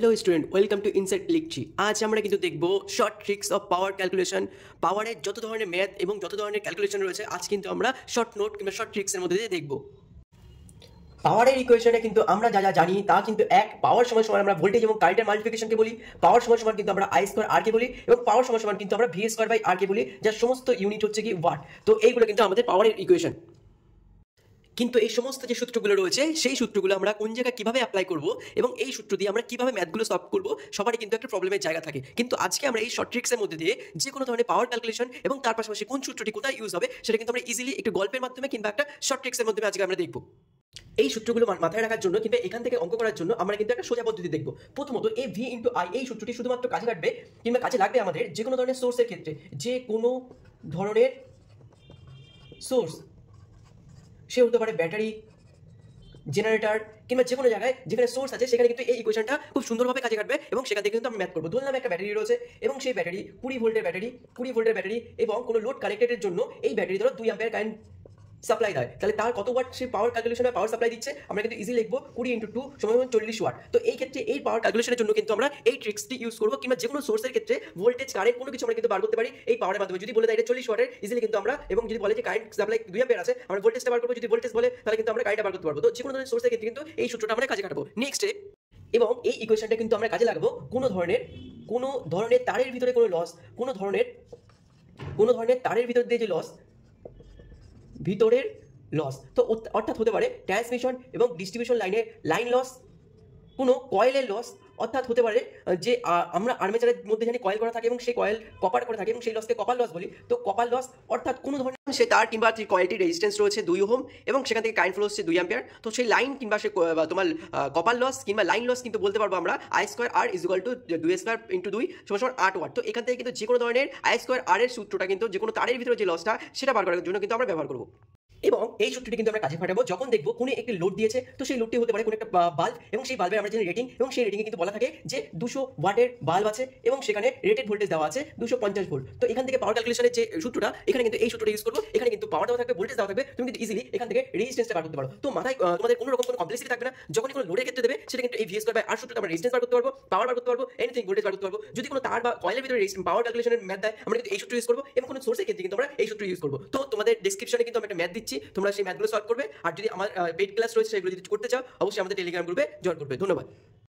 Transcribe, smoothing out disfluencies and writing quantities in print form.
Hello student, welcome to insight লিখছি। আজ আমরা কিন্তু দেখব short tricks of power calculation. পাওয়ারের যত ধরনের ম্যাথ এবং যত ধরনের ক্যালকুলেশন রয়েছে আজ কিন্তু আমরা শর্ট নোট কিংবা শর্ট ট্রিক্সের মধ্যে দিয়ে দেখব। পাওয়ারের ইকুয়েশনে কিন্তু আমরা যা যা জানি তা কিন্তু এক পাওয়ার সমান সমান আমরা ভোল্টেজ এবং কারেন্টের মাল্টিপ্লিকেশনকে বলি, পাওয়ার সমান সমান কিন্তু আমরা আই স্কোয়ার আর কে বলি এবং পাওয়ার সমান সমান কিন্তু আমরা ভি স্কোয়ার বাই আর কে বলি, যার সমস্ত ইউনিট হচ্ছে কি ওয়াট। তো এইগুলো কিন্তু আমাদের পাওয়ারের ইকুয়েশন। কিন্তু এই সমস্ত যে সূত্রগুলো রয়েছে সেই সূত্রগুলো আমরা কোন জায়গায় কিভাবে অ্যাপ্লাই করব এবং এই সূত্র দিয়ে আমরা কিভাবে ম্যাথগুলো সলভ করব, সবারই কিন্তু একটা প্রবলেমের জায়গা থাকে। কিন্তু আজকে আমরা এই শর্ট ট্রিক্সের মধ্যে দিয়ে যে কোনো ধরনের পাওয়ার ক্যালকুলেশন এবং তার পাশাপাশি কোন সূত্রটি কোথায় ইউজ হবে সেটা কিন্তু আমরা ইজিলি একটু গল্পের মাধ্যমে কিংবা একটা শর্ট ট্রিক্সের মাধ্যমে আজকে আমরা দেখব। এই সূত্রগুলো মাথায় রাখার জন্য কিংবা এখান থেকে অঙ্ক করার জন্য আমরা কিন্তু একটা সোজা পদ্ধতি দেখব। প্রথমত এই ভি ইন্টু আই এই সূত্রটি শুধুমাত্র কাজে লাগবে কিংবা কাজে লাগবে আমাদের যে কোনো ধরনের সোর্সের ক্ষেত্রে। যে কোনো ধরনের সোর্স, সে হতে পারে ব্যাটারি, জেনারেটর কিংবা যে কোনো জায়গায় যেখানে সোর্স আছে সেখানে কিন্তু এই ইকুয়েশনটা খুব সুন্দরভাবে কাজে কাটবে এবং সেখান থেকে কিন্তু আমরা ম্যাথ করবো। ধরলাম একটা ব্যাটারি রয়েছে এবং সেই ব্যাটারি 20 ভোল্টের ব্যাটারি এবং কোনো লোড কানেক্টেডের জন্য এই ব্যাটারি ধরো 2 অ্যাম্পিয়ার কারেন্ট সাপ্লাই দেয়, তাহলে তার কত ওয়াট সে পাওয়ার ক্যালকুলেশনে পাওয়ার সাপ্লাই দিচ্ছে আমরা কিন্তু ইজি লিখবো 20 × 2 সমান 40 ওয়াট। তো এই ক্ষেত্রে এই পাওয়ার ক্যালকুলেশনের জন্য কিন্তু আমরা এই ট্রিক্সটি ইউজ করবো কিংবা যে কোনো সোর্সের ক্ষেত্রে ভোল্টেজ কারেন্ট কোনো কিছু আমরা কিন্তু বার করতে পারি এই পাওয়ারের মাধ্যমে। যদি বলে দেয় এটা 40 ওয়াটের ইজিলি কিন্তু আমরা, এবং যদি বলে যে কারেন্ট সাপ্লাই 2 অ্যাম্পিয়ার আছে আমরা ভোল্টেজটা বার করবো, যদি ভোল্টেজ বলে তাহলে কিন্তু আমরা কারেন্টটা বার করতে পারবো। তো যে কোনো ধরনের সোর্সের ক্ষেত্রে কিন্তু এই সূত্রটা আমরা কাজে কাটাবো নেক্সট ডে। এবং এই ইকুয়েশনটা কিন্তু আমরা কাজে লাগাবো কোনো ধরনের তারের ভিতরে কোনো লস, কোনো ধরনের তারের ভিতর দিয়ে যে লস, ভিতরের লস, তো অর্থাৎ হতে পারে ট্রান্সমিশন এবং ডিস্ট্রিবিউশন লাইনের লাইন লস, কোনো কয়েলের লস, অর্থাৎ হতে পারে যে আমরা আর্মেচারের মধ্যে জানি কয়েল করা থাকে এবং সেই কয়েল কপার করে থাকে এবং সেই লসকে কপার লস বলি। তো কপার লস অর্থাৎ কোনো ধরনের সে তার কিংবা কয়েলটির রেজিস্ট্যান্স রয়েছে 2 ওহম এবং সেখান থেকে কারেন্ট ফ্লো হচ্ছে 2 অ্যাম্পিয়ার। তো সেই লাইন কিংবা সে তোমার কপার লস কিংবা লাইন লস কিন্তু বলতে পারবো আমরা I square R is equal to 2 square into 2 সমান 8 ওয়াট। তো এখান থেকে কিন্তু যে কোনো ধরনের আই স্কোয়ার আর এর সূত্রটা কিন্তু যে কোনো তারের ভিতরে যে লসটা সেটা বার করার জন্য কিন্তু আমরা ব্যবহার করবো। এবং এই সূত্রটি কিন্তু আমরা কাজে খাটাবো যখন দেখবো কোনো একটি লোড দিয়েছে, তো সেই লোডটি হতে পারে কোনো একটা বাল্ব এবং সেই বাল্বে আমরা জানি রেটিং এবং সেই রেটিংয়ে কিন্তু বলা থাকে যে 200 ওয়াটের বাল্ব আছে এবং সেখানে রেটেড ভোল্টেজ দেওয়া আছে 250 ভোল্ট। তো এখান থেকে পাওয়ার ক্যালকুলেশনের যে সূত্রটা এখানে কিন্তু এই সূত্রটা ইউজ করবো। এখানে কিন্তু পাওয়ার দেওয়া থাকবে, ভোল্টেজ দেওয়া থাকবে, তুমি কিন্তু ইজিলি এখান থেকে রেজিস্ট্যান্সটা বার করতে পারো। তো মাথায় তোমাদের কোনো রকম কোনো কমপ্লেক্সিটি থাকবে না। যখন কোনো লোডের ক্ষেত্রে দেবে সেটা কিন্তু এই ভি স্কয়ার বাই আর সূত্রটা আমরা রেজিস্ট্যান্স বার করতে পারবো, পাওয়ার বার করতে পারবো, এনিথিং ভোল্টেজ বার করতে পারবো। যদি কোনো তার বা কয়েলের ভিতরে পাওয়ার ক্যালকুলেশনের ম্যাথ দেয় আমরা কিন্তু এই সূত্র ইউজ করবো এবং কোনো সোর্সের ক্ষেত্রে কিন্তু আমরা এই সূত্র ইউজ করবো। তো তোমাদের ডেসক্রিপশনে কিন্তু আমি একটা ম্যাথ দিচ্ছি, তোমরা সেই ম্যাথগুলো সলভ করবে। আর যদি আমার পেইড ক্লাস রয়েছে সেগুলো যদি করতে চাও অবশ্যই আমাদের টেলিগ্রাম গ্রুপে জয়েন করবে। ধন্যবাদ।